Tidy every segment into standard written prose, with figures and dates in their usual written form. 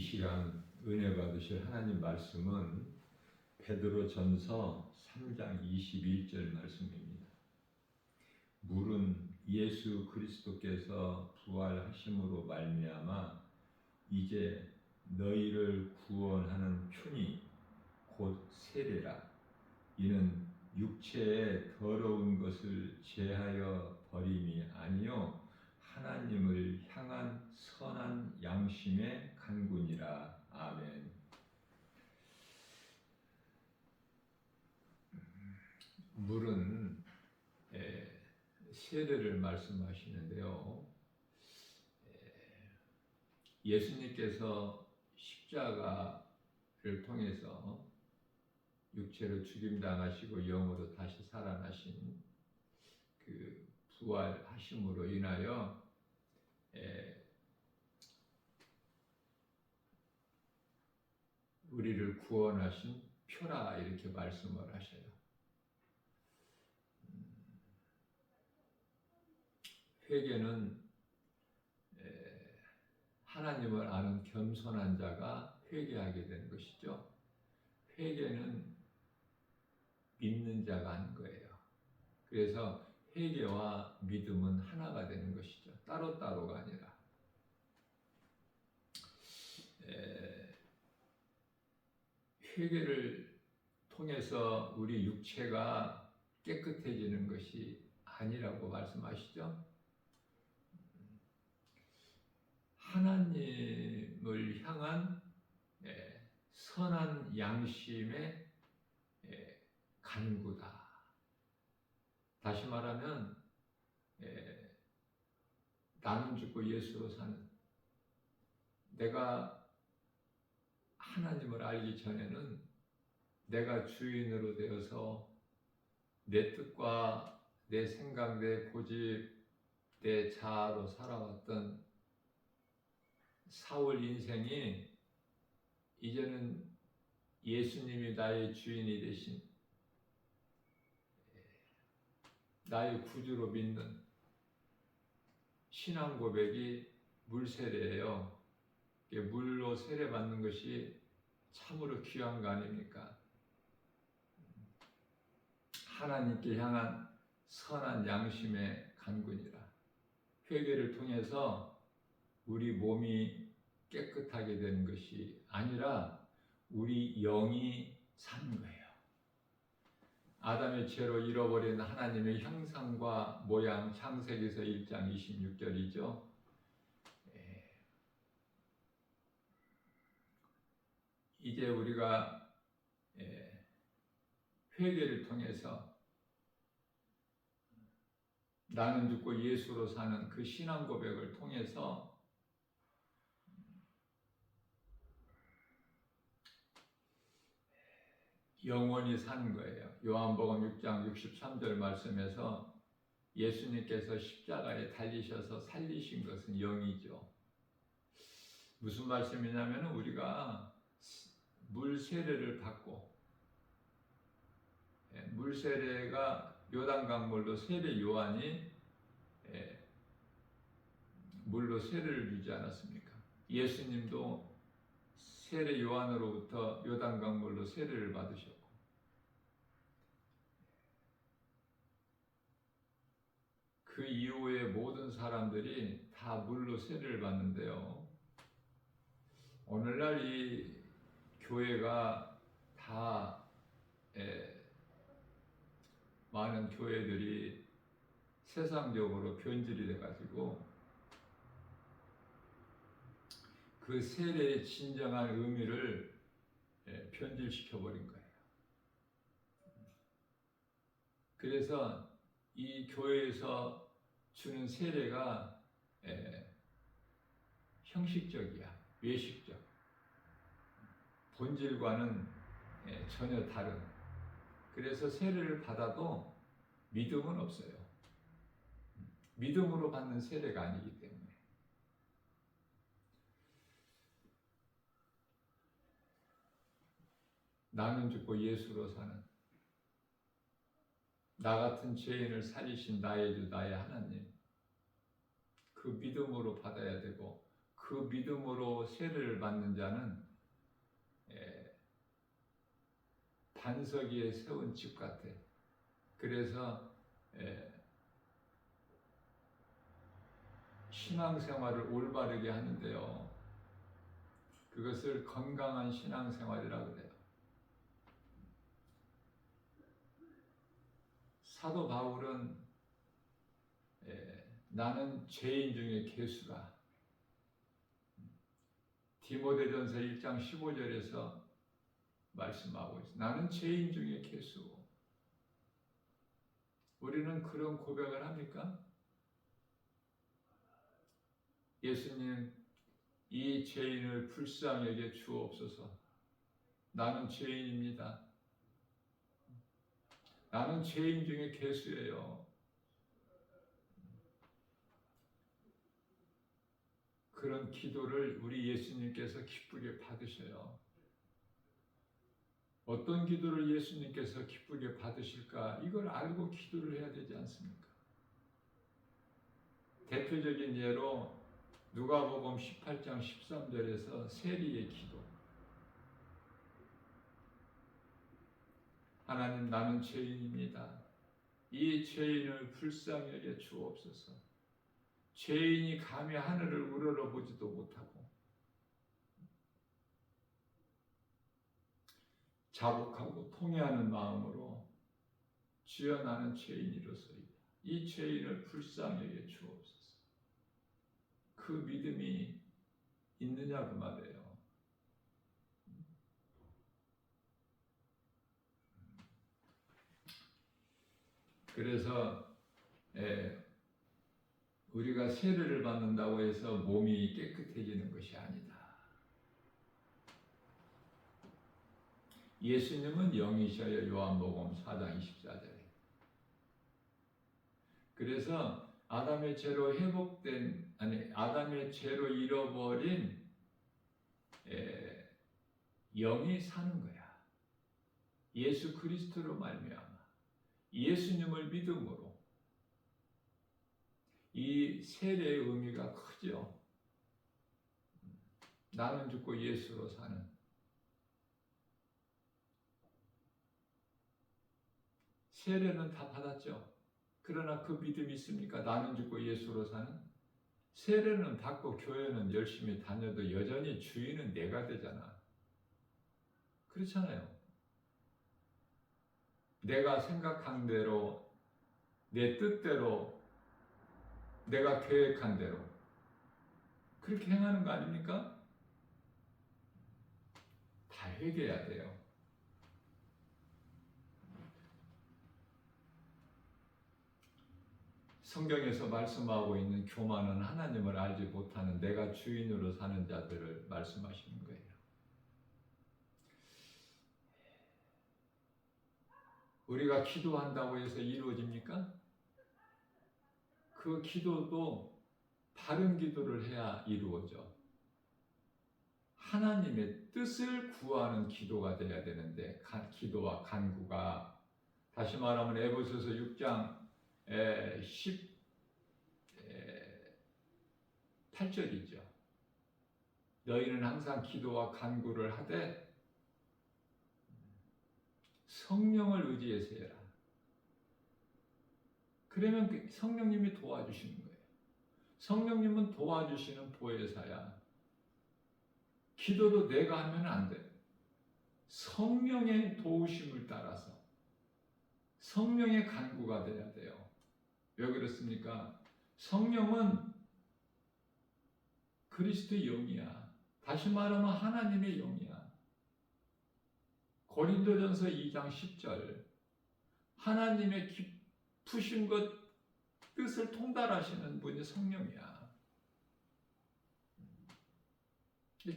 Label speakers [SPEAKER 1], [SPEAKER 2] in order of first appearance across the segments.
[SPEAKER 1] 시간 은혜 받으실 하나님 말씀은 베드로전서 3장 21절 말씀입니다. 물은 예수 그리스도께서 부활하심으로 말미암아 이제 너희를 구원하는 표니 곧 세례라. 이는 육체의 더러운 것을 제하여 버림이 아니요 하나님을 향한 선한 양심의 간군이라. 아멘. 물은 세례를 말씀하시는데요. 예수님께서 십자가를 통해서 육체로 죽임당하시고 영으로 다시 살아나신 그 부활하심으로 인하여 우리를 구원하신 표라 이렇게 말씀을 하셔요. 회개는 하나님을 아는 겸손한 자가 회개하게 되는 것이죠. 회개는 믿는 자가 하는 거예요. 그래서 회개와 믿음은 하나가 되는 것이죠. 따로따로가 아니라. 회개를 통해서 우리 육체가 깨끗해지는 것이 아니라고 말씀하시죠. 하나님을 향한 선한 양심의 간구다. 다시 말하면 나는 죽고 예수로 사는, 내가 하나님을 알기 전에는 내가 주인으로 되어서 내 뜻과 내 생각, 내 고집, 내 자아로 살아왔던 사울 인생이 이제는 예수님이 나의 주인이 되신 나의 구주로 믿는 신앙 고백이 물세례예요. 물로 세례받는 것이 참으로 귀한 거 아닙니까? 하나님께 향한 선한 양심의 간군이라. 회개를 통해서 우리 몸이 깨끗하게 되는 것이 아니라 우리 영이 사는 거예요. 아담의 죄로 잃어버린 하나님의 형상과 모양, 창세기서 1장 26절이죠. 이제 우리가 회개를 통해서 나는 죽고 예수로 사는 그 신앙 고백을 통해서 영원히 사는 거예요. 요한복음 6장 63절 말씀에서 예수님께서 십자가에 달리셔서 살리신 것은 영이죠. 무슨 말씀이냐면 우리가 물 세례를 받고, 물 세례가 요단강물로 세례 요한이 물로 세례를 주지 않았습니까? 예수님도 세례 요한으로부터 요단강물로 세례를 받으셨고, 그 이후에 모든 사람들이 다 물로 세례를 받는데요. 오늘날 이 교회가 다 많은 교회들이 세상적으로 변질이 돼가지고 그 세례의 진정한 의미를 변질시켜버린 거예요. 그래서 이 교회에서 주는 세례가 형식적이야, 외식적. 본질과는 전혀 다른. 그래서 세례를 받아도 믿음은 없어요. 믿음으로 받는 세례가 아니기 때문에. 나는 죽고 예수로 사는, 나 같은 죄인을 살리신 나의 주, 나의 하나님, 그 믿음으로 받아야 되고, 그 믿음으로 세례를 받는 자는 반석 위에 세운 집 같아. 그래서 신앙생활을 올바르게 하는데요. 그것을 건강한 신앙생활이라고 그래요. 사도 바울은 나는 죄인 중에 괴수라. 디모데전서 1장 15절에서 말씀하고 있어요. 나는 죄인 중에 괴수. 우리는 그런 고백을 합니까? 예수님, 이 죄인을 불쌍히 여겨 주옵소서. 나는 죄인입니다. 나는 죄인 중에 괴수예요. 그런 기도를 우리 예수님께서 기쁘게 받으셔요. 어떤 기도를 예수님께서 기쁘게 받으실까? 이걸 알고 기도를 해야 되지 않습니까? 대표적인 예로 누가복음 18장 13절에서 세리의 기도. 하나님, 나는 죄인입니다. 이 죄인을 불쌍히 여겨 주옵소서. 죄인이 감히 하늘을 우러러보지도 못하고 자복하고 통회하는 마음으로 주여 나는 죄인이로소이다. 이 죄인을 불쌍히 여겨 주옵소서. 그 믿음이 있느냐 그 말이에요. 그래서 우리가 세례를 받는다고 해서 몸이 깨끗해지는 것이 아니다. 예수님은 영이셔요. 요한복음 4장 24절에. 그래서 아담의 죄로 아담의 죄로 잃어버린 영이 사는 거야. 예수 그리스도로 말미암아 예수님을 믿음으로. 이 세례의 의미가 크죠. 나는 죽고 예수로 사는. 세례는 다 받았죠. 그러나 그 믿음이 있습니까? 나는 죽고 예수로 사는. 세례는 받고 교회는 열심히 다녀도 여전히 주인은 내가 되잖아. 그렇잖아요. 내가 생각한 대로, 내 뜻대로, 내가 계획한 대로 그렇게 행하는 거 아닙니까? 다 회개해야 돼요. 성경에서 말씀하고 있는 교만은 하나님을 알지 못하는 내가 주인으로 사는 자들을 말씀하시는 거예요. 우리가 기도한다고 해서 이루어집니까? 그 기도도 바른 기도를 해야 이루어져. 하나님의 뜻을 구하는 기도가 돼야 되는데, 기도와 간구가, 다시 말하면 에베소서 6장 18절이죠. 너희는 항상 기도와 간구를 하되 성령을 의지해서 해라. 그러면 성령님이 도와주시는 거예요. 성령님은 도와주시는 보혜사야. 기도도 내가 하면 안 돼. 성령의 도우심을 따라서 성령의 간구가 돼야 돼요. 왜 그렇습니까? 성령은 그리스도의 영이야. 다시 말하면 하나님의 영이야. 고린도전서 2장 10절 하나님의 깊으신 것 뜻을 통달하시는 분이 성령이야.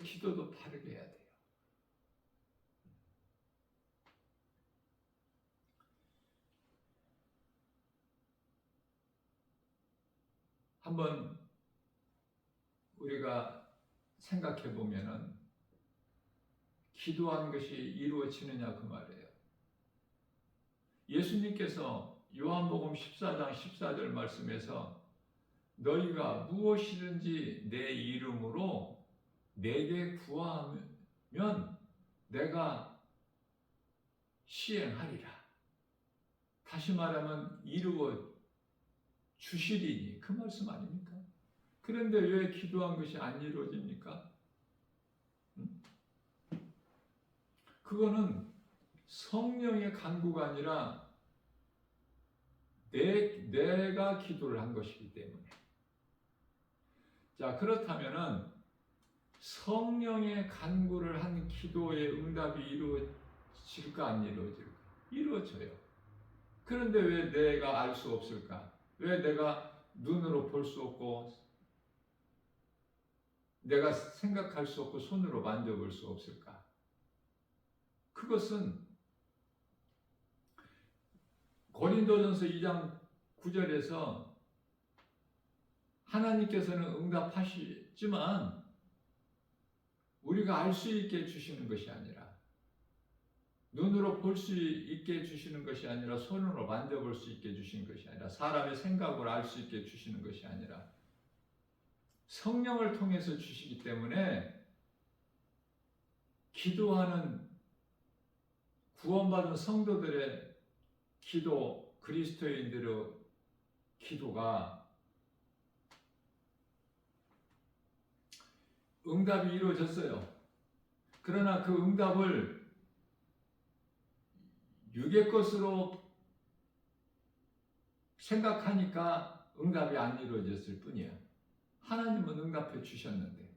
[SPEAKER 1] 기도도 바르게 해야 돼요. 한번 우리가 생각해 보면은 기도한 것이 이루어지느냐 그 말이에요. 예수님께서 요한복음 14장 14절 말씀에서 너희가 무엇이든지 내 이름으로 내게 구하면 내가 시행하리라. 다시 말하면 이루어 주시리니 그 말씀 아닙니까? 그런데 왜 기도한 것이 안 이루어집니까? 그거는 성령의 간구가 아니라 내가 기도를 한 것이기 때문에. 자, 그렇다면은 성령의 간구를 한 기도의 응답이 이루어질까 안 이루어질까? 이루어져요. 그런데 왜 내가 알 수 없을까? 왜 내가 눈으로 볼 수 없고 내가 생각할 수 없고 손으로 만져볼 수 없을까? 그것은 고린도전서 2장 9절에서 하나님께서는 응답하시지만 우리가 알 수 있게 해주시는 것이 아니라 눈으로 볼 수 있게 해주시는 것이 아니라 손으로 만져볼 수 있게 해주시는 것이 아니라 사람의 생각을 알 수 있게 해주시는 것이 아니라 성령을 통해서 주시기 때문에 기도하는 구원받은 성도들의 기도, 그리스도인들의 기도가 응답이 이루어졌어요. 그러나 그 응답을 육의 것으로 생각하니까 응답이 안 이루어졌을 뿐이야. 하나님은 응답해 주셨는데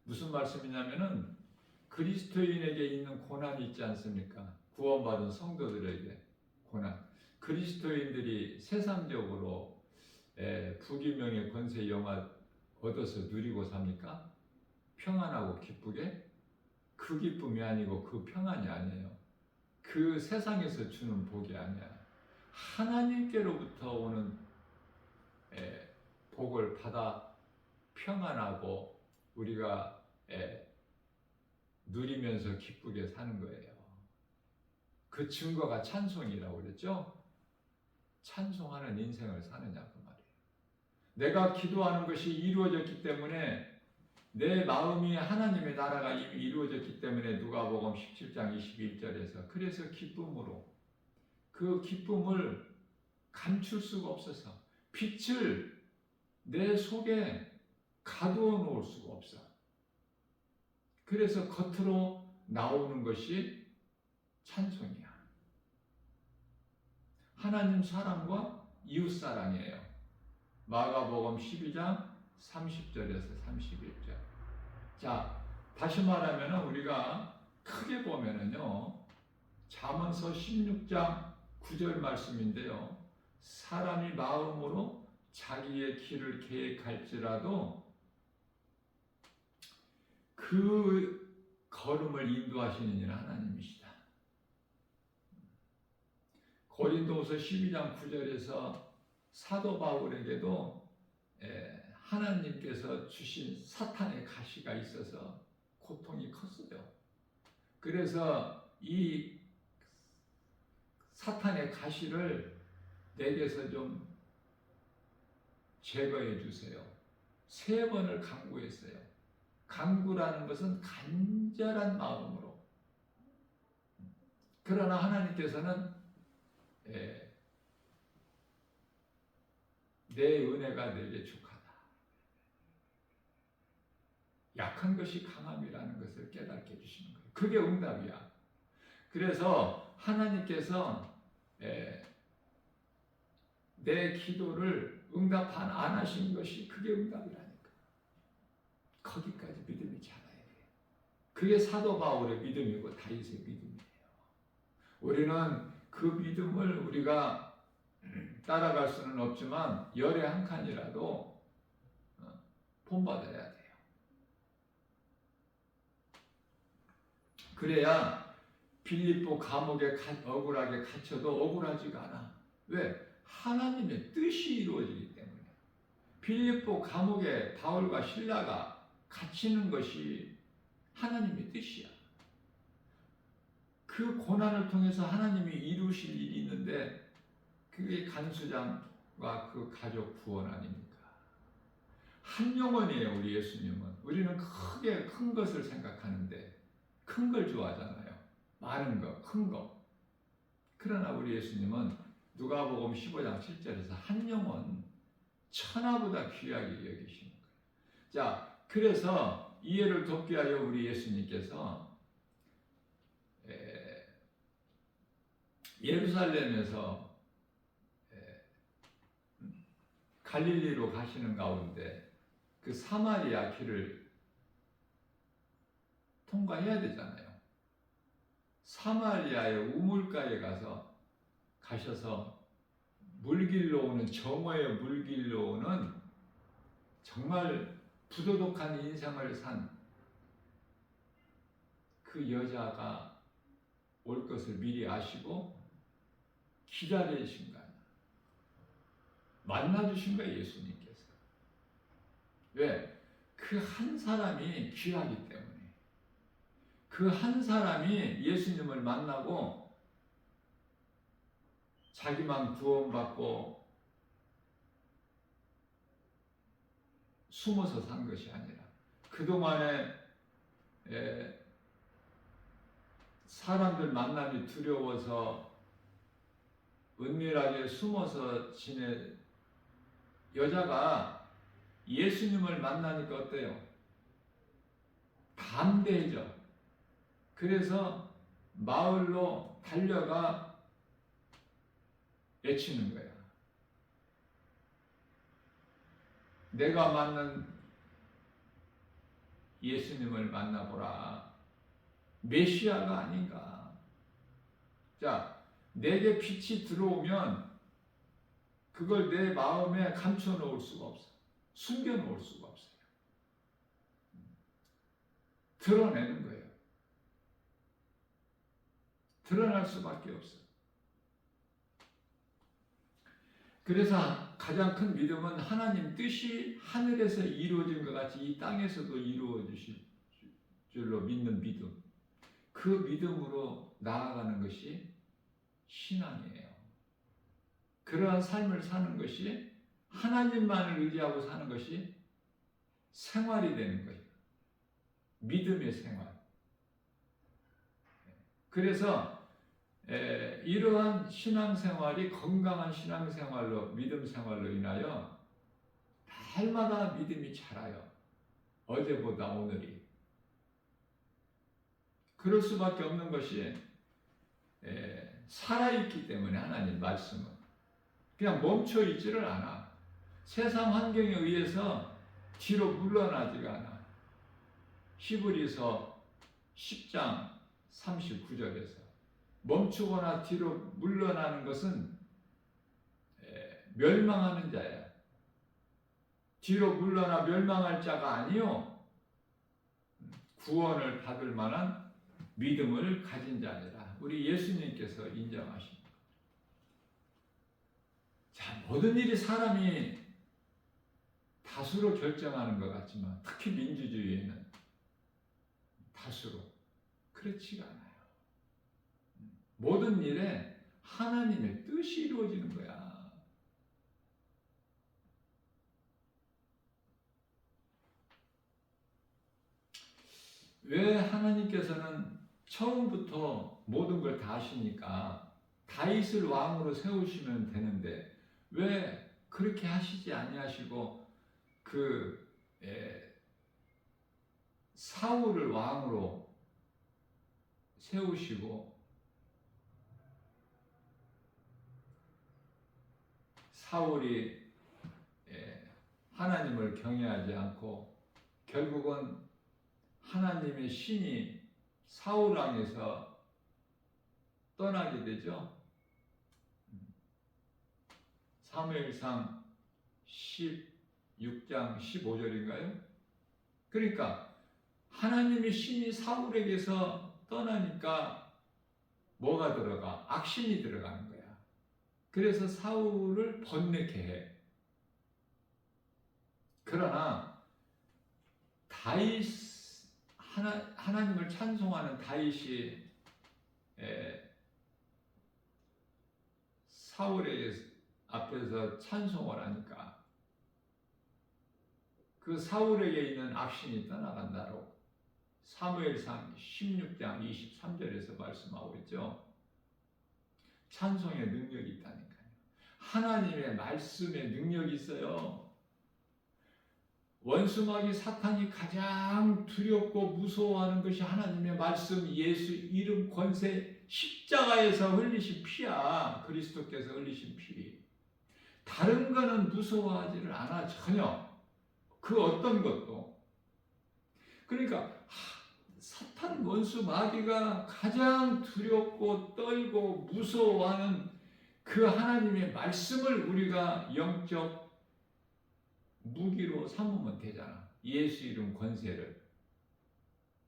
[SPEAKER 1] 무슨 말씀이냐면은 그리스도인에게 있는 고난이 있지 않습니까? 구원받은 성도들에게 고난. 그리스도인들이 세상적으로 부귀명예 권세 영화 얻어서 누리고 삽니까? 평안하고 기쁘게? 그 기쁨이 아니고 그 평안이 아니에요. 그 세상에서 주는 복이 아니야. 하나님께로부터 오는 복을 받아 평안하고 우리가 누리면서 기쁘게 사는 거예요. 그 증거가 찬송이라고 그랬죠? 찬송하는 인생을 사느냐 그 말이에요. 내가 기도하는 것이 이루어졌기 때문에 내 마음이 하나님의 나라가 이미 이루어졌기 때문에 누가복음 17장 21절에서 그래서 기쁨으로 그 기쁨을 감출 수가 없어서 빛을 내 속에 가두어 놓을 수가 없어. 그래서 겉으로 나오는 것이 찬송이야. 하나님 사랑과 이웃 사랑이에요. 마가복음 12장 30절에서 31절. 자, 다시 말하면 우리가 크게 보면은요, 잠언서 16장 9절 말씀인데요. 사람이 마음으로 자기의 길을 계획할지라도 그 걸음을 인도하시는 이는 하나님이시다. 고린도후서 12장 9절에서 사도 바울에게도 하나님께서 주신 사탄의 가시가 있어서 고통이 컸어요. 그래서 이 사탄의 가시를 내게서 좀 제거해 주세요. 3번을 간구했어요. 간구라는 것은 간절한 마음으로. 그러나 하나님께서는 내 은혜가 내게 족하다. 약한 것이 강함이라는 것을 깨닫게 해주시는 거예요. 그게 응답이야. 그래서 하나님께서 내 기도를 응답 안 하신 것이 그게 응답이라니까. 거기까지 믿음이 자라야 돼요. 그게 사도 바울의 믿음이고 다윗의 믿음이에요. 우리는 그 믿음을 우리가 따라갈 수는 없지만 열의 한 칸이라도 본받아야 돼요. 그래야 빌립보 감옥에 억울하게 갇혀도 억울하지가 않아. 왜? 하나님의 뜻이 이루어지기 때문에. 빌립보 감옥에 바울과 실라가 갇히는 것이 하나님의 뜻이야. 그 고난을 통해서 하나님이 이루실 일이 있는데 그게 간수장과 그 가족 구원 아닙니까? 한 영혼이에요. 우리 예수님은. 우리는 크게 큰 것을 생각하는데 큰 걸 좋아하잖아요. 많은 거, 큰 거. 그러나 우리 예수님은 누가복음 15장 7절에서 한 영혼 천하보다 귀하게 여기시는 거예요. 자, 그래서 이해를 돕기 위하여 우리 예수님께서 예루살렘에서 갈릴리로 가시는 가운데 그 사마리아 길을 통과해야 되잖아요. 사마리아의 우물가에 가셔서 물길로 오는 정오의 물길로 오는 정말 부도덕한 인생을 산 그 여자가 올 것을 미리 아시고 기다리신 거예요. 만나주신 거예요, 예수님께서. 왜? 그 한 사람이 귀하기 때문에. 그 한 사람이 예수님을 만나고 자기만 구원받고 숨어서 산 것이 아니라 그동안에 사람들 만남이 두려워서 은밀하게 숨어서 지낸 여자가 예수님을 만나니까 어때요? 담대해져. 그래서 마을로 달려가 외치는 거야. 내가 만난 예수님을 만나보라. 메시아가 아닌가. 자, 내게 빛이 들어오면 그걸 내 마음에 감춰 놓을 수가 없어. 숨겨 놓을 수가 없어요. 드러내는 거예요. 드러날 수밖에 없어. 그래서 가장 큰 믿음은 하나님 뜻이 하늘에서 이루어진 것 같이 이 땅에서도 이루어지실 줄로 믿는 믿음. 그 믿음으로 나아가는 것이 신앙이에요. 그러한 삶을 사는 것이 하나님만을 의지하고 사는 것이 생활이 되는 거예요. 믿음의 생활. 그래서 이러한 신앙생활이 건강한 신앙생활로 믿음 생활로 인하여 날마다 믿음이 자라요. 어제보다 오늘이. 그럴 수밖에 없는 것이 살아있기 때문에 하나님 말씀은 그냥 멈춰있지를 않아. 세상 환경에 의해서 뒤로 물러나지가 않아. 히브리서 10장 39절에서 멈추거나 뒤로 물러나는 것은 멸망하는 자야. 뒤로 물러나 멸망할 자가 아니요 구원을 받을 만한 믿음을 가진 자니라. 우리 예수님께서 인정하십니다. 자, 모든 일이 사람이 다수로 결정하는 것 같지만 특히 민주주의에는 다수로 그렇지가 않아요. 모든 일에 하나님의 뜻이 이루어지는 거야. 왜 하나님께서는 처음부터 모든 걸 다 하시니까 다윗을 왕으로 세우시면 되는데 왜 그렇게 하시지 아니하시고 사울을 왕으로 세우시고 사울이 하나님을 경외하지 않고 결국은 하나님의 신이 사울 왕에서 떠나게 되죠. 사무엘상 16장 15절인가요? 그러니까 하나님의 신이 사울에게서 떠나니까 뭐가 들어가? 악신이 들어가는 거야. 그래서 사울을 번뇌케 해. 그러나 다윗 하나님을 찬송하는 다윗이 사울의 앞에서 찬송을 하니까 그 사울에게 있는 악신이 떠나간다로 사무엘상 16장 23절에서 말씀하고 있죠. 찬송의 능력이 있다니까요. 하나님의 말씀에 능력이 있어요. 원수마귀 사탄이 가장 두렵고 무서워하는 것이 하나님의 말씀, 예수 이름 권세, 십자가에서 흘리신 피야. 그리스도께서 흘리신 피. 다른 거는 무서워하지를 않아, 전혀. 그 어떤 것도. 그러니까 사탄 원수 마귀가 가장 두렵고 떨고 무서워하는 그 하나님의 말씀을 우리가 영적 무기로 삼으면 되잖아. 예수 이름 권세를.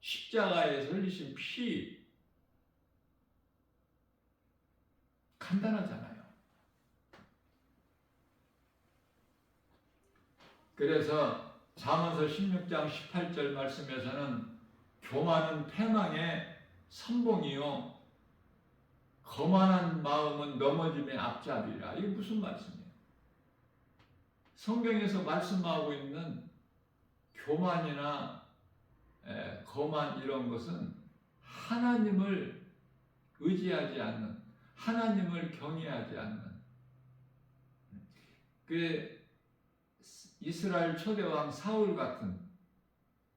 [SPEAKER 1] 십자가에서 흘리신 피. 간단하잖아요. 그래서 잠언서 16장 18절 말씀에서는 교만은 패망의 선봉이요 거만한 마음은 넘어짐의 앞잡이라. 이게 무슨 말씀이에요? 성경에서 말씀하고 있는 교만이나 거만 이런 것은 하나님을 의지하지 않는, 하나님을 경외하지 않는, 그 이스라엘 초대왕 사울 같은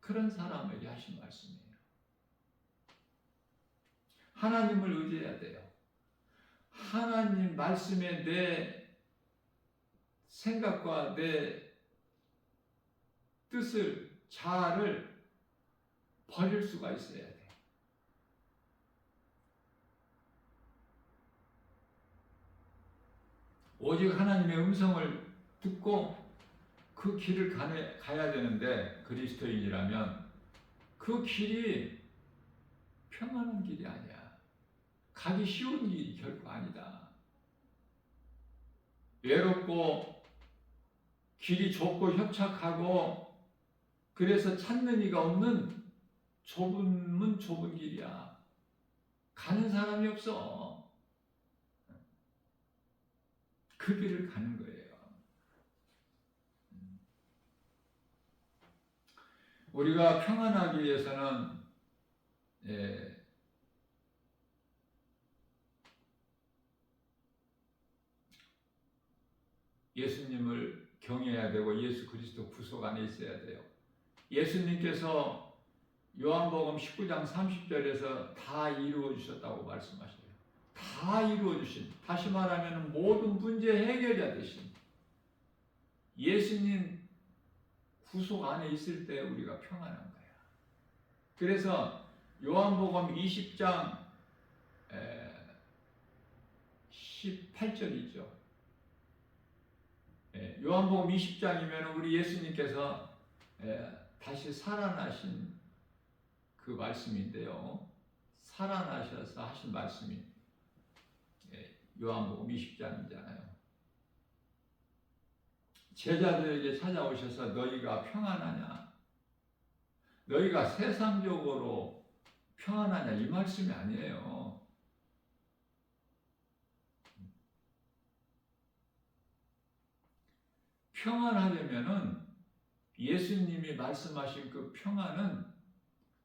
[SPEAKER 1] 그런 사람에게 하신 말씀이에요. 하나님을 의지해야 돼요. 하나님 말씀에 내 생각과 내 뜻을, 자아를 버릴 수가 있어야 돼. 오직 하나님의 음성을 듣고 그 길을 가야 되는데, 그리스도인이라면 그 길이 평안한 길이 아니야. 가기 쉬운 길이 결코 아니다. 외롭고 길이 좁고 협착하고 그래서 찾는 이가 없는 좁은 길이야. 가는 사람이 없어. 그 길을 가는 거예요. 우리가 평안하기 위해서는 예수님을 경외해야 되고 예수 그리스도 구속 안에 있어야 돼요. 예수님께서 요한복음 19장 30절에서 다 이루어 주셨다고 말씀하셔요. 다 이루어 주신, 다시 말하면 모든 문제 해결자 되신 예수님 구속 안에 있을 때 우리가 평안한 거야. 그래서 요한복음 20장 18절이죠. 요한복음 20장이면 우리 예수님께서 다시 살아나신 그 말씀인데요. 살아나셔서 하신 말씀이 요한복음 20장이잖아요. 제자들에게 찾아오셔서 너희가 평안하냐? 너희가 세상적으로 평안하냐? 이 말씀이 아니에요. 평안하려면은 예수님이 말씀하신 그 평안은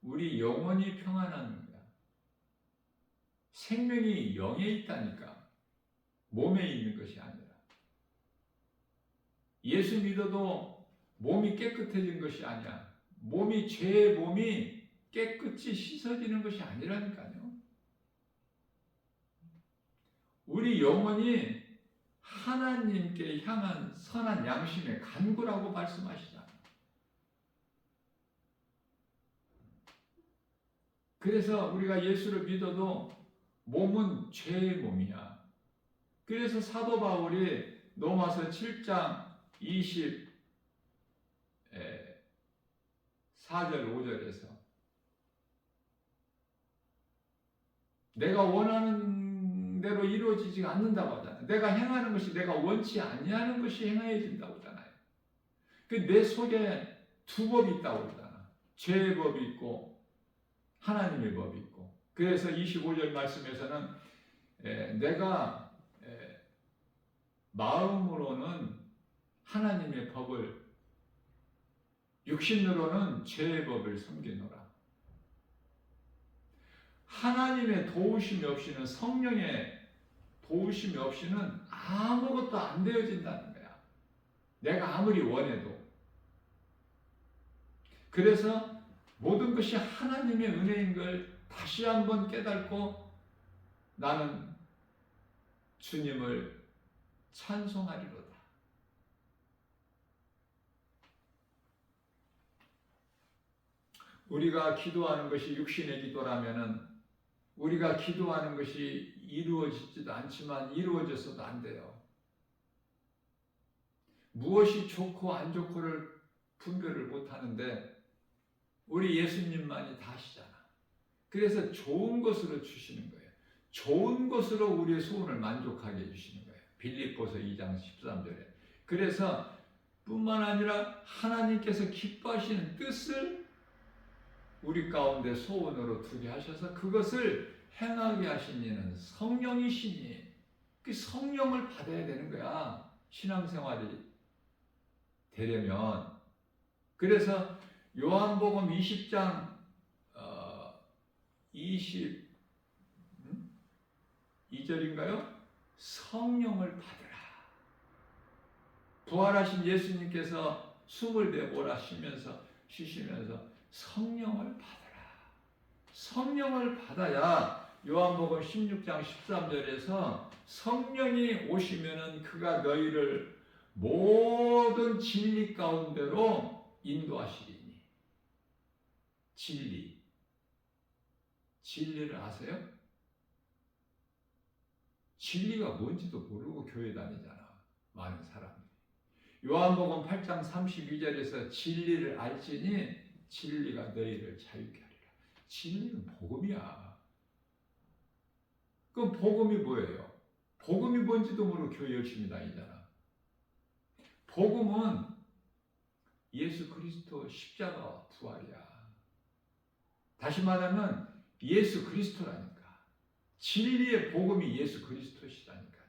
[SPEAKER 1] 우리 영혼이 평안한 거야. 생명이 영에 있다니까. 몸에 있는 것이 아니라. 예수 믿어도 몸이 깨끗해진 것이 아니야. 죄의 몸이 깨끗이 씻어지는 것이 아니라니까요. 우리 영혼이 하나님께 향한 선한 양심의 간구라고 말씀하시잖아요. 그래서 우리가 예수를 믿어도 몸은 죄의 몸이야. 그래서 사도 바울이 로마서 7장 24절 5절에서 내가 원하는 대로 이루어지지 않는다고 하잖아요. 내가 행하는 것이 내가 원치 아니하는 것이 행해진다고 하잖아요. 내 속에 두 법이 있다고 그러잖아. 죄의 법이 있고 하나님의 법이 있고. 그래서 25절 말씀에서는 내가 마음으로는 하나님의 법을 육신으로는 죄의 법을 섬기노라. 하나님의 도우심이 없이는, 성령의 도우심이 없이는 아무것도 안 되어진다는 거야. 내가 아무리 원해도. 그래서 모든 것이 하나님의 은혜인 걸 다시 한번 깨닫고 나는 주님을 찬송하리로다. 우리가 기도하는 것이 육신의 기도라면은 우리가 기도하는 것이 이루어지지도 않지만 이루어져서도 안 돼요. 무엇이 좋고 안 좋고를 분별을 못하는데 우리 예수님만이 다 아시잖아. 그래서 좋은 것으로 주시는 거예요. 좋은 것으로 우리의 소원을 만족하게 해주시는 거예요. 빌립보서 2장 13절에. 그래서 뿐만 아니라 하나님께서 기뻐하시는 뜻을 우리 가운데 소원으로 두게 하셔서 그것을 행하게 하신 이는 성령이시니 그 성령을 받아야 되는 거야. 신앙생활이 되려면. 그래서 요한복음 20장 22절인가요? 성령을 받으라. 부활하신 예수님께서 숨을 내몰아 쉬시면서 성령을 받으라. 성령을 받아야 요한복음 16장 13절에서 성령이 오시면은 그가 너희를 모든 진리 가운데로 인도하시리니. 진리를 아세요? 진리가 뭔지도 모르고 교회 다니잖아. 많은 사람들이. 요한복음 8장 32절에서 진리를 알지니 진리가 너희를 자유케 하리라. 진리는 복음이야. 그럼 복음이 뭐예요? 복음이 뭔지도 모르고 교회 열심히 다니잖아. 복음은 예수 그리스도 십자가와 부활이야. 다시 말하면 예수 그리스도라니까. 진리의 복음이 예수 그리스도시라니까요.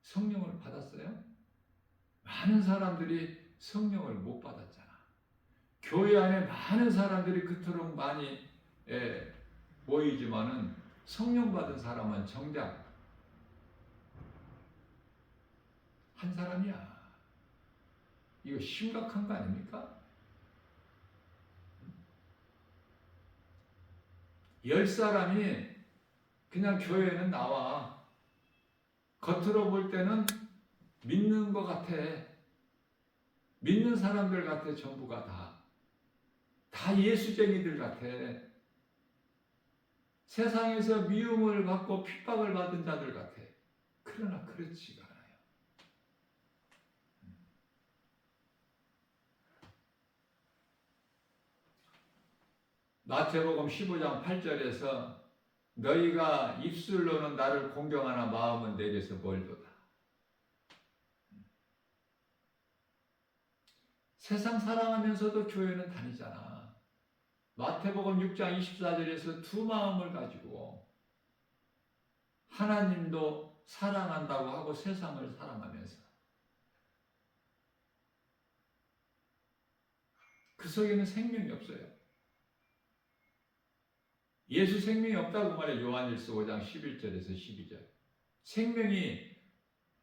[SPEAKER 1] 성령을 받았어요? 많은 사람들이 성령을 못 받았잖아. 교회 안에 많은 사람들이 그토록 많이 모이지만은 성령 받은 사람은 정작 한 사람이야. 이거 심각한 거 아닙니까? 10사람이 그냥 교회에는 나와. 겉으로 볼 때는 믿는 것 같아. 믿는 사람들 같아. 전부가 다 예수쟁이들 같아. 세상에서 미움을 받고 핍박을 받은 자들 같아. 그러나 그렇지가 않아요. 마태복음 15장 8절에서 너희가 입술로는 나를 공경하나 마음은 내게서 멀도다. 세상 사랑하면서도 교회는 다니잖아. 마태복음 6장 24절에서 두 마음을 가지고 하나님도 사랑한다고 하고 세상을 사랑하면서 그 속에는 생명이 없어요. 예수 생명이 없다고 말해. 요한일서 5장 11절에서 12절. 생명이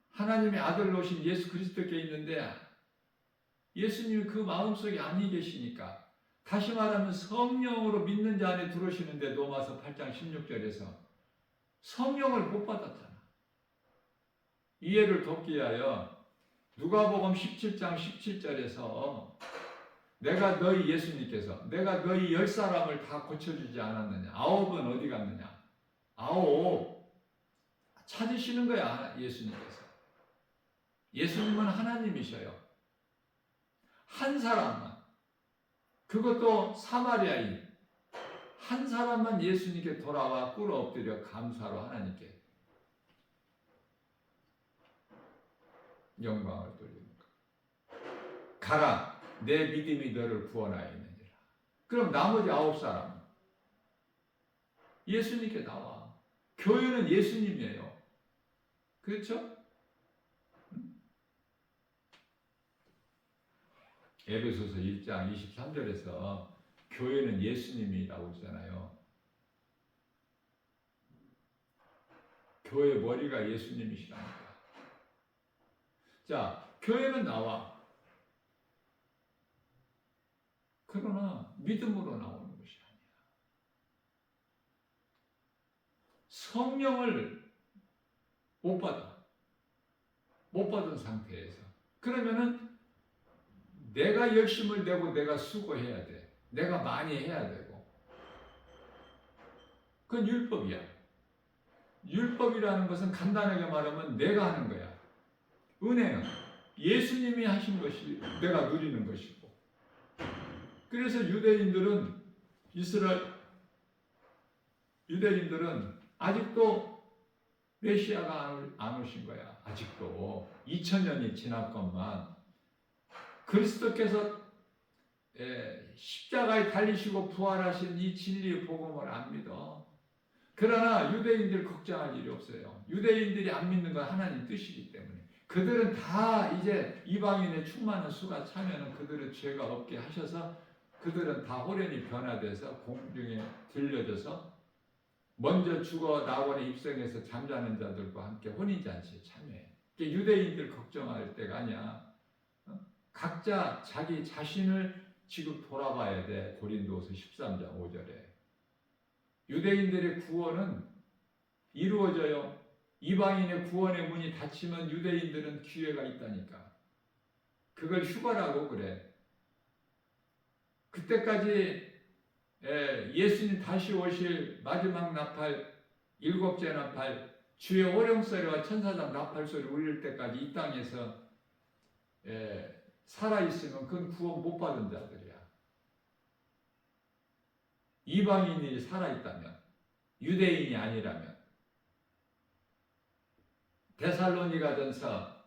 [SPEAKER 1] 하나님의 아들로 오신 예수 그리스도께 있는데 예수님이 그 마음속에 안이 계시니까, 다시 말하면 성령으로 믿는 자 안에 들어오시는데 로마서 8장 16절에서 성령을 못 받았잖아. 이해를 돕기 위하여 누가복음 17장 17절에서 내가 너희 예수님께서 내가 너희 10사람을 다 고쳐주지 않았느냐? 9은 어디 갔느냐? 9 찾으시는 거야. 예수님께서. 예수님은 하나님이셔요. 한 사람만, 그것도 사마리아인 한 사람만 예수님께 돌아와 꿇어 엎드려 감사로 하나님께 영광을 돌리는 것. 가라, 내 믿음이 너를 구원하였느니라. 그럼 나머지 9사람 예수님께 나와. 교회는 예수님이에요. 그렇죠? 에베소서 1장 23절에서 교회는 예수님이라고 그러잖아요. 교회 머리가 예수님이시라니까. 자, 교회는 나와. 그러나 믿음으로 나오는 것이 아니야. 성령을 못 받아. 못 받은 상태에서. 그러면은 내가 열심을 내고 내가 수고해야 돼. 내가 많이 해야 되고. 그건 율법이야. 율법이라는 것은 간단하게 말하면 내가 하는 거야. 은혜는 예수님이 하신 것이 내가 누리는 것이고. 그래서 유대인들은 아직도 메시아가 안 오신 거야. 아직도 2000년이 지났건만 그리스도께서 십자가에 달리시고 부활하신 이 진리의 복음을 안 믿어. 그러나 유대인들 걱정할 일이 없어요. 유대인들이 안 믿는 건 하나님 뜻이기 때문에. 그들은 다 이제 이방인의 충만한 수가 차면은 그들은 죄가 없게 하셔서 그들은 다 호련히 변화돼서 공중에 들려져서 먼저 죽어 낙원에 입성해서 잠자는 자들과 함께 혼인잔치에 참여해. 유대인들 걱정할 때가 아니야. 각자 자기 자신을 지금 돌아봐야 돼. 고린도서 13장 5절에. 유대인들의 구원은 이루어져요. 이방인의 구원의 문이 닫히면 유대인들은 기회가 있다니까. 그걸 휴거라고 그래. 그때까지 예수님 다시 오실 마지막 나팔, 일곱째 나팔, 주의 오령소리와 천사장 나팔소리 울릴 때까지 이 땅에서 살아있으면 그건 구원 못 받은 자들이야. 이방인이 살아있다면, 유대인이 아니라면. 데살로니가전서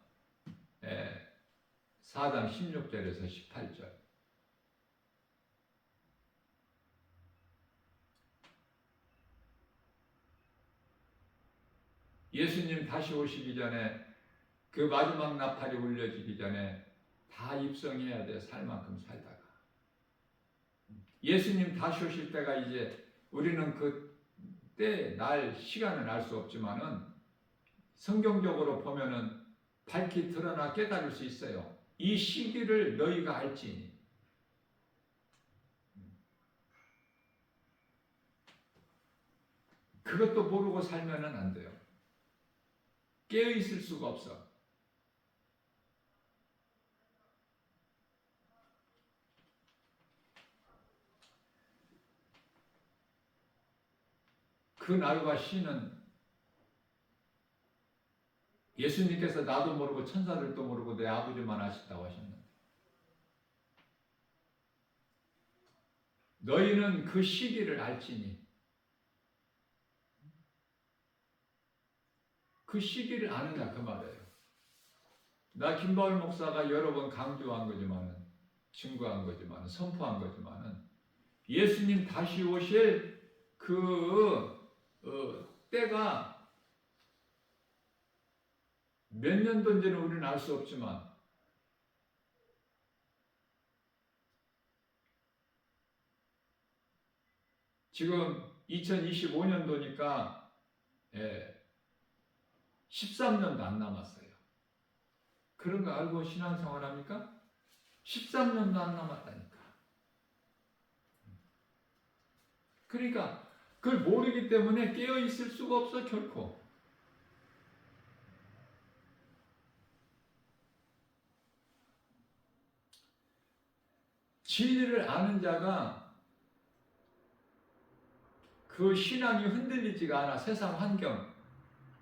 [SPEAKER 1] 4장 16절에서 18절. 예수님 다시 오시기 전에 그 마지막 나팔이 울려지기 전에 다 입성해야 돼. 살 만큼 살다가. 예수님 다시 오실 때가 이제 우리는 그 때, 날, 시간은 알 수 없지만은 성경적으로 보면은 밝히 드러나 깨달을 수 있어요. 이 시기를 너희가 알지니. 그것도 모르고 살면은 안 돼요. 깨어 있을 수가 없어. 그 날과 시는 예수님께서 나도 모르고 천사들도 모르고 내 아버지만 아신다고 하셨는데 너희는 그 시기를 알지니. 그 시기를 아느냐 그 말이에요. 나 김바울 목사가 여러 번 강조한 거지만은, 증거한 거지만은, 선포한 거지만은 예수님 다시 오실 때가 몇 년도인지는 우리는 알 수 없지만 지금 2025년도니까 13년도 안 남았어요. 그런 거 알고 신앙생활 합니까? 13년도 안 남았다니까. 그러니까 그걸 모르기 때문에 깨어 있을 수가 없어 결코. 진리를 아는 자가 그 신앙이 흔들리지가 않아. 세상 환경,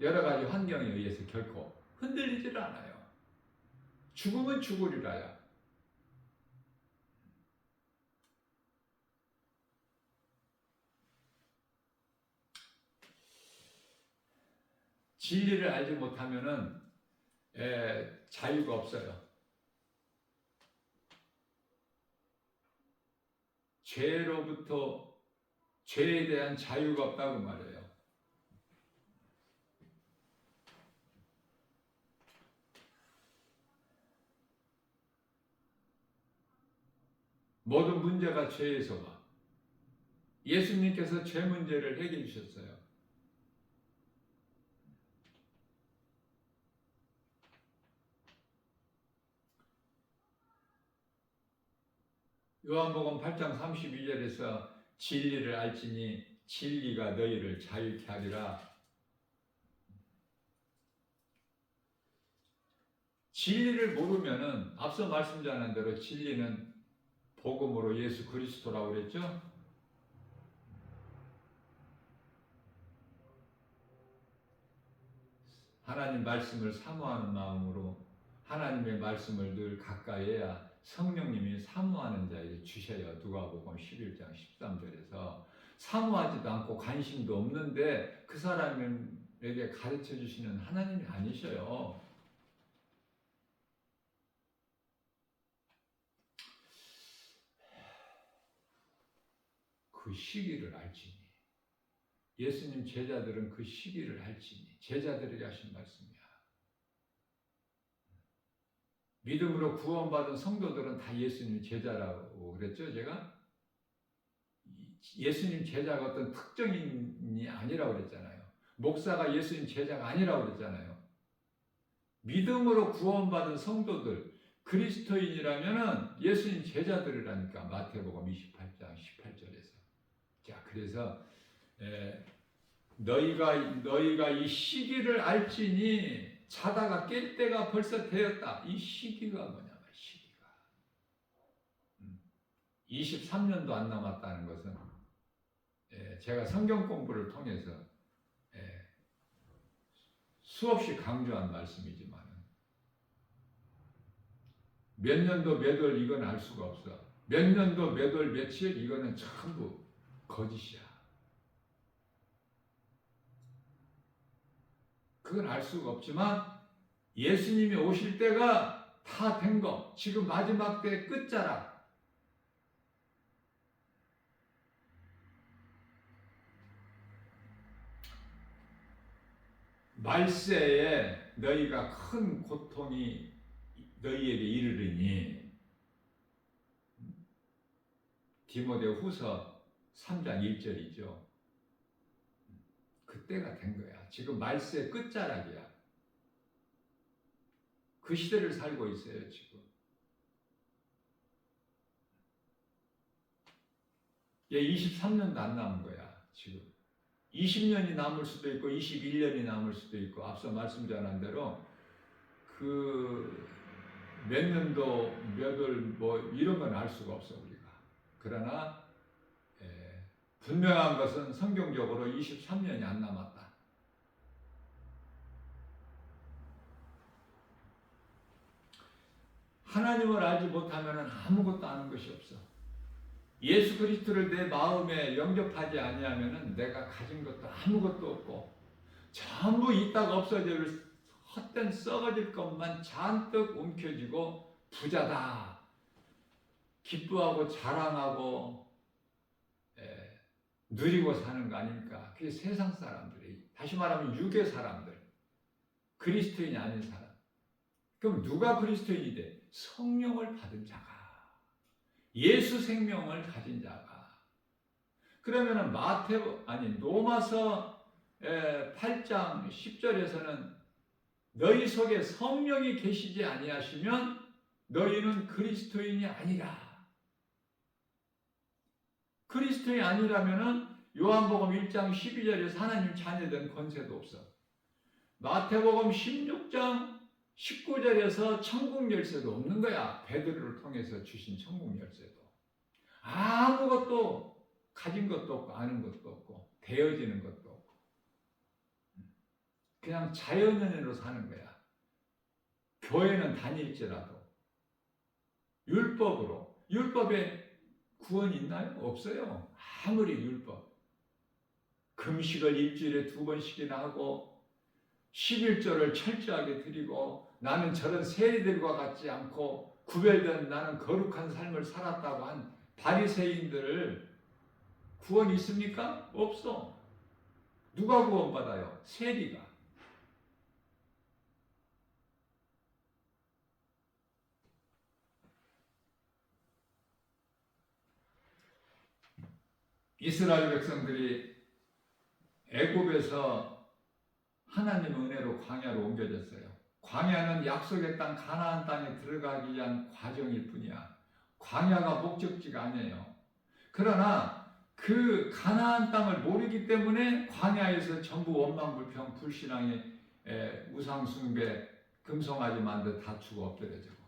[SPEAKER 1] 여러 가지 환경에 의해서 결코 흔들리지를 않아요. 죽으면 죽으리라야. 진리를 알지 못하면은 자유가 없어요. 죄로부터 죄에 대한 자유가 없다고 말해요. 모든 문제가 죄에서 와. 예수님께서 죄 문제를 해결해 주셨어요. 요한복음 8장 32절에서 진리를 알지니 진리가 너희를 자유케 하리라. 진리를 모르면은 앞서 말씀드린 대로 진리는 복음으로 예수 그리스도라고 그랬죠. 하나님 말씀을 사모하는 마음으로 하나님의 말씀을 늘 가까이 해야 성령님이 사모하는 자에게 주셔요. 누가복음 11장 13절에서 사모하지도 않고 관심도 없는데 그 사람에게 가르쳐 주시는 하나님이 아니셔요. 그 시기를 알지니 예수님 제자들은 그 시기를 알지니 제자들에게 하신 말씀이야. 믿음으로 구원받은 성도들은 다 예수님 제자라고 그랬죠, 제가? 예수님 제자가 어떤 특정인이 아니라고 그랬잖아요. 목사가 예수님 제자가 아니라고 그랬잖아요. 믿음으로 구원받은 성도들, 그리스도인이라면은 예수님 제자들이라니까. 마태복음 28장 18절에서. 자, 그래서 너희가 이 시기를 알지니 자다가 깰 때가 벌써 되었다. 이 시기가 뭐냐면 시기가 23년도 안 남았다는 것은 제가 성경 공부를 통해서 수없이 강조한 말씀이지만 몇 년도 몇 월 이건 알 수가 없어. 몇 년도 몇 월 며칠 이거는 전부 거짓이야. 그건 알 수가 없지만 예수님이 오실 때가 다 된 거. 지금 마지막 때 끝자락. 말세에 너희가 큰 고통이 너희에게 이르르니 디모데후서 3장 1절이죠. 그때가 된 거야. 지금 말세 끝자락이야. 그 시대를 살고 있어요, 지금. 23년도 안 남은 거야, 지금. 20년이 남을 수도 있고 21년이 남을 수도 있고 앞서 말씀드린 대로 그 몇 년도 몇 월 뭐 이런 건 알 수가 없어 우리가. 그러나 분명한 것은 성경적으로 23년이 안 남았다. 하나님을 알지 못하면 아무것도 아는 것이 없어. 예수 그리스도를 내 마음에 영접하지 아니하면 내가 가진 것도 아무것도 없고 전부 있다가 없어질 헛된 썩어질 것만 잔뜩 움켜쥐고 부자다 기뻐하고 자랑하고 누리고 사는 거 아닙니까? 그게 세상 사람들이, 다시 말하면 육의 사람들, 그리스도인이 아닌 사람. 그럼 누가 그리스도인이 돼? 성령을 받은 자가, 예수 생명을 가진 자가. 그러면은 로마서 8장 10절에서는 너희 속에 성령이 계시지 아니하시면 너희는 그리스도인이 아니라. 그리스도인이 아니라면은 요한복음 1장 12절에서 하나님 자녀된 권세도 없어. 마태복음 16장 19절에서 천국 열쇠도 없는 거야. 베드로를 통해서 주신 천국 열쇠도. 아무것도 가진 것도 없고 아는 것도 없고 되어지는 것도 없고 그냥 자연인으로 사는 거야. 교회는 다닐지라도 율법으로. 율법에 구원이 있나요? 없어요. 아무리 율법. 금식을 일주일에 2번씩이나 하고 11조를 철저하게 드리고 나는 저런 세리들과 같지 않고 구별된 나는 거룩한 삶을 살았다고 한 바리새인들 구원이 있습니까? 없어. 누가 구원받아요? 세리가. 이스라엘 백성들이 애굽에서 하나님의 은혜로 광야로 옮겨졌어요. 광야는 약속의 땅 가나안 땅에 들어가기 위한 과정일 뿐이야. 광야가 목적지가 아니에요. 그러나 그 가나안 땅을 모르기 때문에 광야에서 전부 원망불평, 불신앙에 우상숭배, 금송아지 만들 다투고 엎드려지고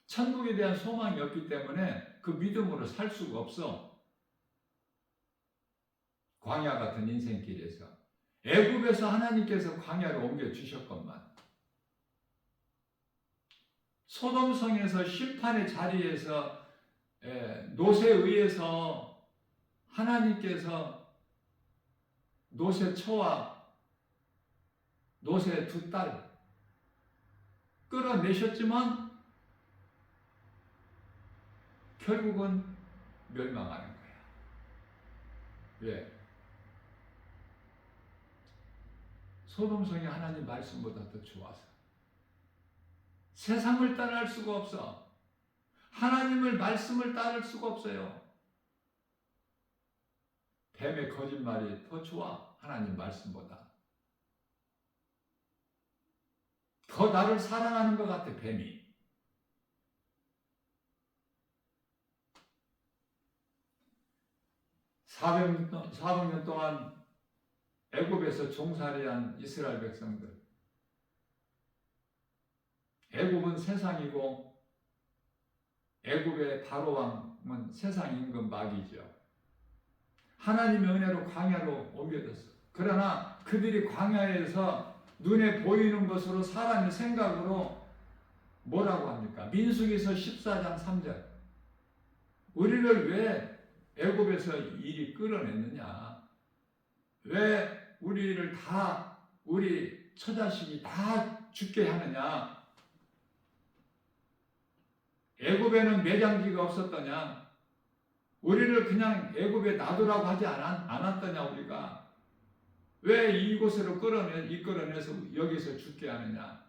[SPEAKER 1] 천국에 대한 소망이 없기 때문에 그 믿음으로 살 수가 없어. 광야 같은 인생길에서 애굽에서 하나님께서 광야로 옮겨주셨건만 소돔성에서 심판의 자리에서 롯에 의해서 하나님께서 롯의 처와 롯의 두 딸 끌어내셨지만 결국은 멸망하는 거야. 왜? 소돔성이 하나님 말씀보다 더 좋아서. 세상을 따라할 수가 없어. 하나님을 말씀을 따를 수가 없어요. 뱀의 거짓말이 더 좋아. 하나님 말씀보다. 더 나를 사랑하는 것 같아, 뱀이. (400년) 동안 애굽에서 종살이한 이스라엘 백성들. 애굽은 세상이고 애굽의 바로왕은 세상 임금 마귀죠. 하나님의 은혜로 광야로 옮겨졌어. 그러나 그들이 광야에서 눈에 보이는 것으로 사람의 생각으로 뭐라고 합니까? 민수기서 14장 3절. 우리를 왜 애굽에서 이리 끌어냈느냐? 왜 우리를 다 우리 처자식이 다 죽게 하느냐? 애굽에는 매장지가 없었더냐? 우리를 그냥 애굽에 놔두라고 하지 않았더냐 우리가? 왜 이곳으로 이끌어내서 여기서 죽게 하느냐?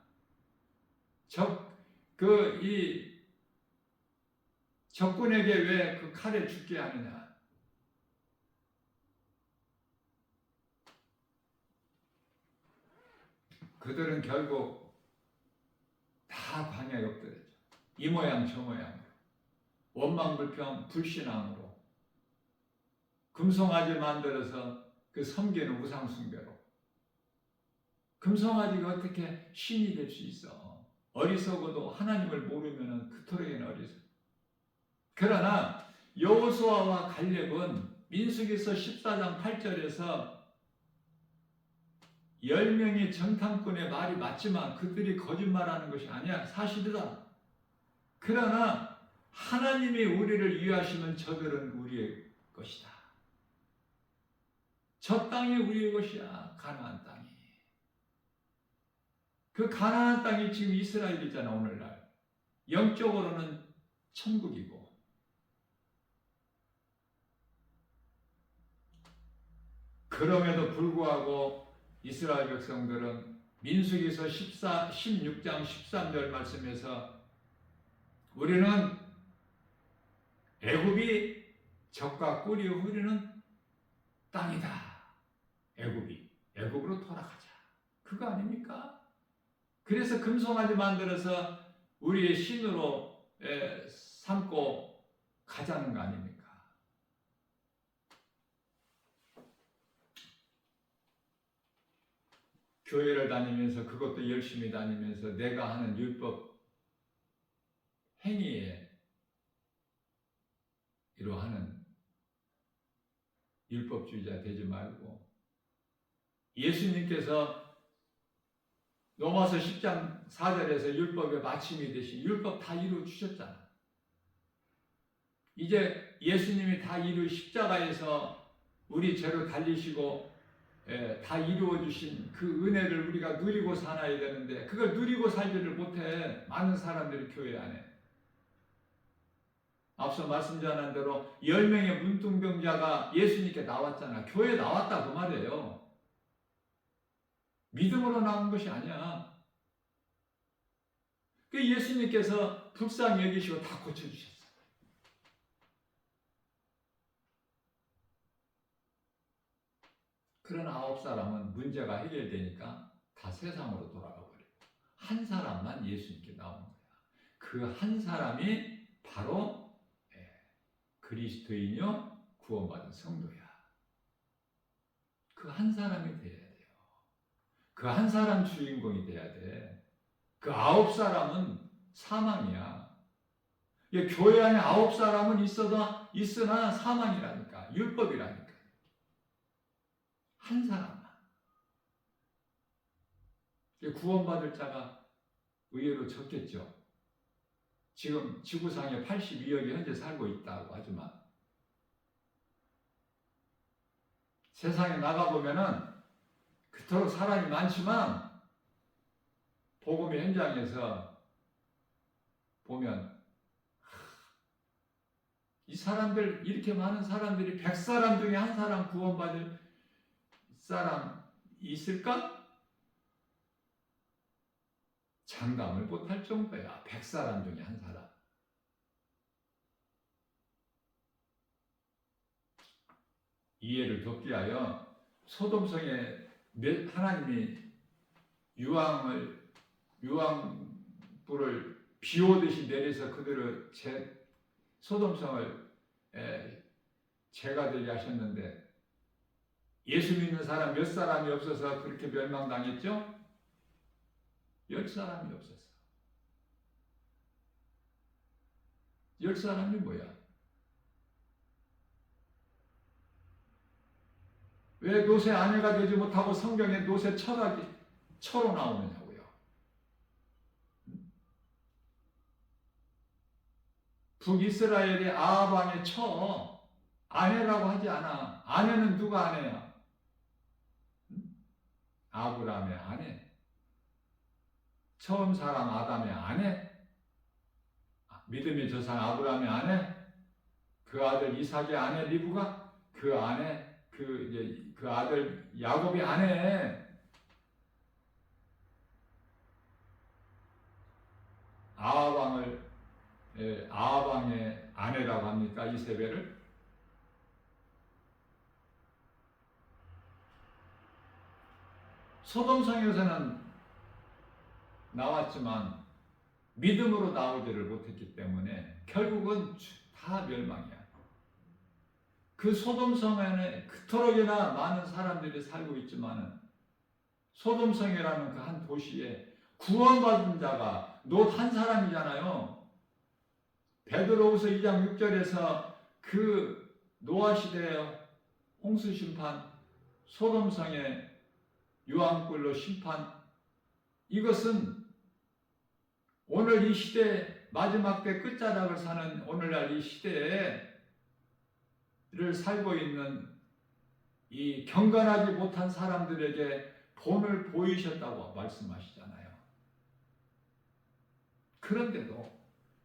[SPEAKER 1] 적군에게 왜 그 칼에 죽게 하느냐? 그들은 결국 다 광야에 엎드렸죠. 이 모양 저 모양으로. 원망불평, 불신앙으로. 금송아지 만들어서 그 섬기는 우상숭배로. 금송아지가 어떻게 신이 될 수 있어? 어리석어도 하나님을 모르면 그토록이나 어리석어. 그러나 여호수아와 갈렙은 민수기서 14장 8절에서 10명의 정탐꾼의 말이 맞지만 그들이 거짓말하는 것이 아니야. 사실이다. 그러나 하나님이 우리를 위하시면 저들은 우리의 것이다. 저 땅이 우리의 것이야. 가나안 땅이. 그 가나안 땅이 지금 이스라엘이잖아. 오늘날. 영적으로는 천국이고. 그럼에도 불구하고 이스라엘 백성들은 민수기서 16장 13절 말씀에서 우리는 애굽이 적과 꿀이 흐르는 땅이다. 애굽으로 돌아가자. 그거 아닙니까? 그래서 금송아지 만들어서 우리의 신으로 삼고 가자는 거 아닙니까? 교회를 다니면서 그것도 열심히 다니면서 내가 하는 율법 행위에 이러하는 율법주의자 되지 말고 예수님께서 로마서 10장 4절에서 율법의 마침이 되신 율법 다 이루어 주셨잖아. 이제 예수님이 다 이루 십자가에서 우리 죄로 달리시고 다 이루어주신 그 은혜를 우리가 누리고 살아야 되는데 그걸 누리고 살지를 못해. 많은 사람들이 교회 안에. 앞서 말씀 전한 대로 10명의 문둥병자가 예수님께 나왔잖아. 교회에 나왔다 그 말이에요. 믿음으로 나온 것이 아니야. 그 예수님께서 불쌍히 여기시고 다 고쳐주셨어. 그런 9사람은 문제가 해결되니까 다 세상으로 돌아가 버리고 한 사람만 예수님께 나오는 거야. 그 한 사람이 바로 그리스도인이요 구원받은 성도야. 그 한 사람이 돼야 돼요. 그 한 사람 주인공이 돼야 돼. 그 9사람은 사망이야. 교회 안에 9사람은 있으나 사망이라니까. 율법이라니까. 한 사람만. 구원받을 자가 의외로 적겠죠. 지금 지구상에 82억이 현재 살고 있다고 하지만 세상에 나가보면은 그토록 사람이 많지만 복음의 현장에서 보면 이 사람들 이렇게 많은 사람들이 100사람 중에 한 사람 구원받을 사람 있을까? 장담을 못할 정도야. 100사람 중에 한 사람. 이해를 돕기 위하여 소돔성에 하나님이 유황불을 비오듯이 내려서 그들을 소돔성을 죄가 되게 하셨는데 예수 믿는 사람 몇 사람이 없어서 그렇게 멸망당했죠? 10사람이 없었어. 10사람이 뭐야? 왜 노새 아내가 되지 못하고 성경에 노새 처로 나오느냐고요. 북이스라엘의 아합 왕의 처, 아내라고 하지 않아. 아내는 누가 아내야? 아브라함의 아내. 처음 사람 아담의 아내. 믿음의 조상 아브라함의 아내. 그 아들 이삭의 아내 리브가 그 아내. 그 아들 야곱의 아내. 아합왕의 아내라고 합니까? 이세벨을? 소돔성에서는 나왔지만 믿음으로 나오지를 못했기 때문에 결국은 다 멸망이야. 그 소돔성에는 그토록이나 많은 사람들이 살고 있지만은 소돔성이라는 그 한 도시에 구원받은 자가 롯 한 사람이잖아요. 베드로후서 2장 6절에서 그 노아 시대의 홍수 심판, 소돔성의 유황불로 심판, 이것은 오늘 이 시대 마지막 때 끝자락을 사는 오늘날 이 시대를 살고 있는 이 경건하지 못한 사람들에게 본을 보이셨다고 말씀하시잖아요.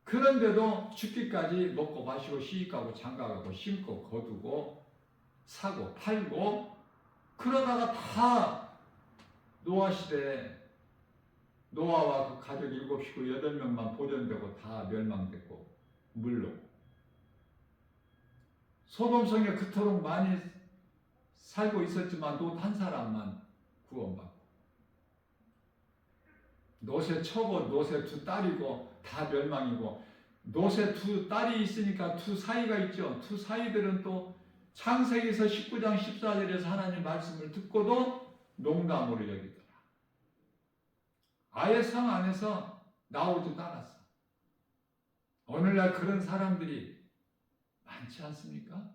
[SPEAKER 1] 그런데도 죽기까지 먹고 마시고 시집가고 장가가고 심고 거두고 사고 팔고 그러다가 다 노아 시대에 노아와 그 가족 7식구 8명만 보존되고 다 멸망됐고 물로 소돔성에 그토록 많이 살고 있었지만 롯 한 사람만 구원받고 롯의 처고 롯의 두 딸이고 다 멸망이고 롯의 두 딸이 있으니까 두 사이가 있죠. 두 사이들은 또 창세기서 19장 14절에서 하나님 말씀을 듣고도 농담으로 여기더라. 아예 성 안에서 나오지도 않았어. 오늘날 그런 사람들이 많지 않습니까?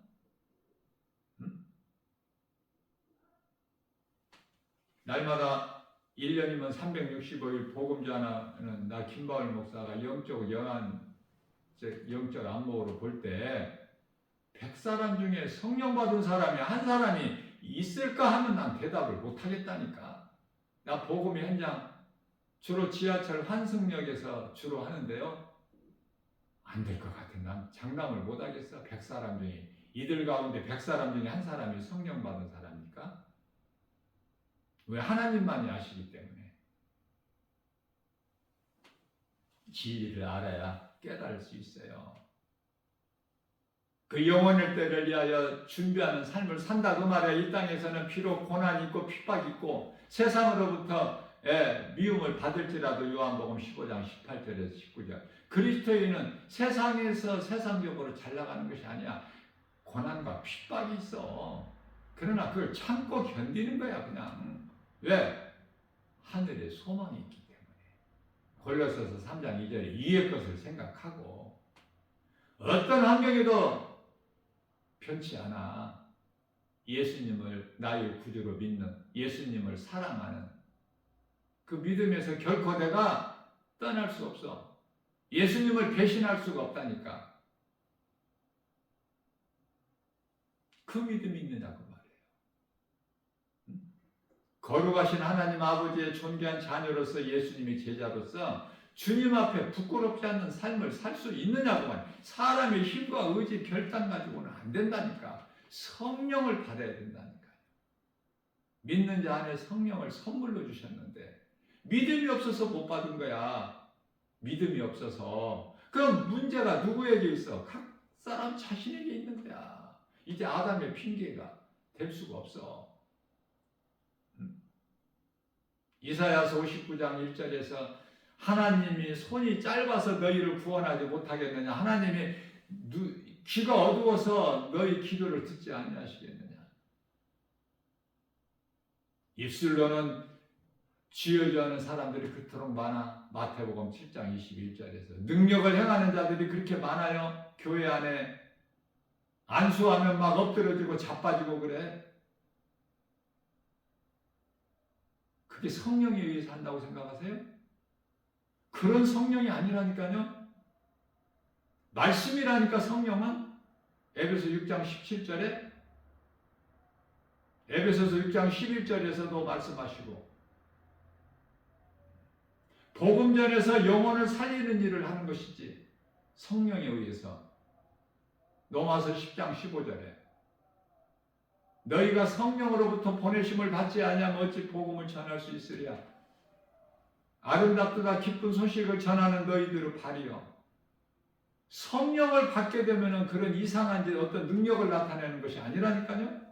[SPEAKER 1] 날마다 1년이면 365일 복음 전하는 나 김바울 목사가 영적 안목으로 볼 때 100사람 중에 성령 받은 사람이 한 사람이 있을까 하면 난 대답을 못 하겠다니까. 나 복음의 현장 주로 지하철 환승역에서 주로 하는데요. 안 될 것 같아. 난 장담을 못 하겠어. 100사람 중에 이들 가운데 100사람 중에 한 사람이 성령 받은 사람입니까? 왜? 하나님만이 아시기 때문에. 진리를 알아야 깨달을 수 있어요. 그 영원의 때를 위하여 준비하는 삶을 산다 그 말이야. 이 땅에서는 비록 고난이 있고 핍박이 있고 세상으로부터 미움을 받을지라도 요한복음 15장 18절에서 19절 그리스도인은 세상에서 세상적으로 잘 나가는 것이 아니야. 고난과 핍박이 있어. 그러나 그걸 참고 견디는 거야 그냥. 왜? 하늘에 소망이 있기 때문에. 골로새서 3장 2절에 이의 것을 생각하고 어떤 환경에도 편치 않아. 예수님을 나의 구주로 믿는 예수님을 사랑하는 그 믿음에서 결코 내가 떠날 수 없어. 예수님을 배신할 수가 없다니까. 그 믿음이 있느냐고 말이에요. 거룩하신 하나님 아버지의 존귀한 자녀로서 예수님의 제자로서 주님 앞에 부끄럽지 않는 삶을 살 수 있느냐고 말이에요. 사람의 힘과 의지, 결단 가지고는 안 된다니까. 성령을 받아야 된다니까요. 믿는 자 안에 성령을 선물로 주셨는데 믿음이 없어서 못 받은 거야. 믿음이 없어서. 그럼 문제가 누구에게 있어? 각 사람 자신에게 있는 거야. 이제 아담의 핑계가 될 수가 없어. 이사야서 59장 1절에서 하나님이 손이 짧아서 너희를 구원하지 못하겠느냐? 하나님이 귀가 어두워서 너희 기도를 듣지 아니하시겠느냐? 입술로는 지으려 하는 사람들이 그토록 많아. 마태복음 7장 21절에서 능력을 행하는 자들이 그렇게 많아요. 교회 안에 안수하면 막 엎드려지고 자빠지고 그래. 그게 성령에 의해서 한다고 생각하세요? 그런 성령이 아니라니까요. 말씀이라니까 성령은. 에베소 6장 17절에 에베소서 6장 11절에서도 말씀하시고 복음전에서 영혼을 살리는 일을 하는 것이지 성령에 의해서. 로마서 10장 15절에 너희가 성령으로부터 보내심을 받지 아니하면 어찌 복음을 전할 수 있으랴. 아름답도다 기쁜 소식을 전하는 너희들의 발이여. 성령을 받게 되면 그런 이상한 어떤 능력을 나타내는 것이 아니라니까요.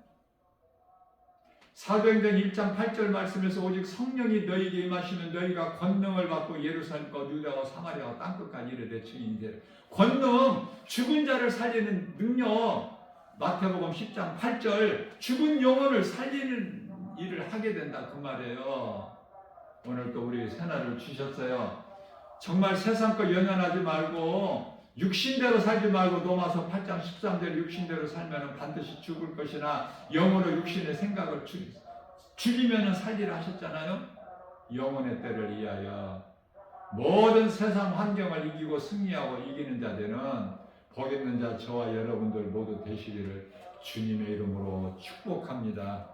[SPEAKER 1] 사도행전 1장 8절 말씀에서 오직 성령이 너희에게 임하시면 너희가 권능을 받고 예루살렘과 유다와 사마리아와 땅끝까지 이르되 증인이 되리라. 권능, 죽은 자를 살리는 능력. 마태복음 10장 8절 죽은 영혼을 살리는 일을 하게 된다 그 말이에요. 오늘 또 우리 새날을 주셨어요. 정말 세상 거 연연하지 말고 육신대로 살지 말고 로마서 8장 13절 육신대로 살면 반드시 죽을 것이나 영으로 육신의 생각을 죽이면 살리라 하셨잖아요. 영혼의 때를 위하여 모든 세상 환경을 이기고 승리하고 이기는 자들은 복 있는 자 저와 여러분들 모두 되시기를 주님의 이름으로 축복합니다.